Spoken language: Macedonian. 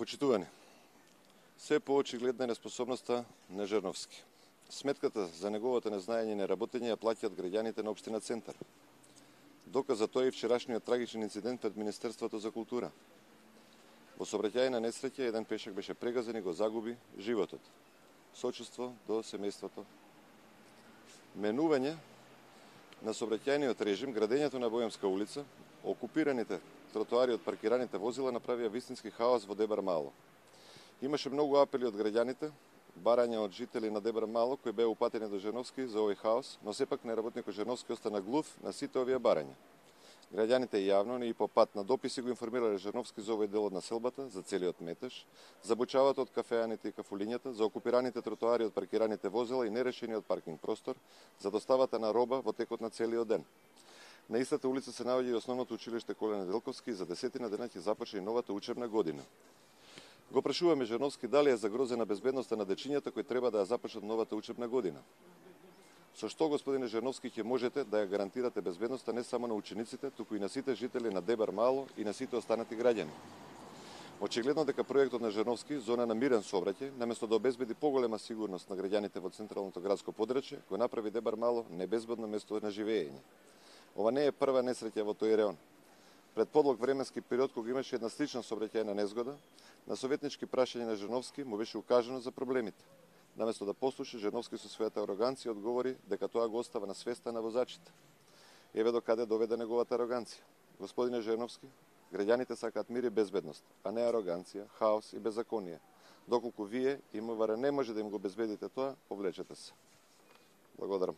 Почитувани, се поочигледна е неспособноста на Жерновски. Сметката за неговото незнаење и неработење ја плаќаат граѓаните на општина Центар. Доказ за тоа е вчерашниот трагичен инцидент пред Министерството за култура. Во сообраќајна несреќа еден пешак беше прегазен и го загуби животот. Сочувство до семејството. Менување на сообраќајниот режим, градењето на Боемска улица, окупираните тротоари од паркираните возила направија вистински хаос во Дебар Мало. Имаше многу апели од граѓаните, барања од жители на Дебар Мало кои беа упатени до Жерновски за овој хаос, но сепак неработникот Жерновски остана глув на сите овие барања. Граѓаните јавно и по пат на дописи го информирале Жерновски за овој дел од населбата, за целиот метеж, за бучавата од кафеаните и кафулињата, за окупираните тротоари од паркираните возила и нерешениот паркинг простор, за доставата на роба во текот на целиот ден. На истата улица се наоѓа и основното училиште Коле Неделковски и за 10 дена ќе започне и новата учебна година. Го прашуваме Жерновски дали е загрозена безбедноста на дечињата кои треба да ја започнат новата учебна година. Со што, господине Жерновски, ќе можете да ја гарантирате безбедноста не само на учениците, туку и на сите жители на Дебар Мало и на сите останати граѓани? Очигледно дека проектот на Жерновски, зона на мирен сообраќај, наместо да обезбеди поголема сигурност на граѓаните во централното градско подрачје, го направи Дебар Мало небезбедно место на живеење. Ова не е прва несреќа во тој реон. Пред подлог временски период, кога имаше една слична сообраќајна незгода, на советнички прашања на Жерновски му беше укажано за проблемите. Наместо да послуша, Жерновски со својата ароганција одговори дека тоа го остава на свеста на возачите. Еве до каде доведе неговата ароганција. Господине Жерновски, граѓаните сакаат мир и безбедност, а не ароганција, хаос и беззаконие. Доколку вие и МВР не може да им го обезбедите тоа, повлечете се. Благодарам.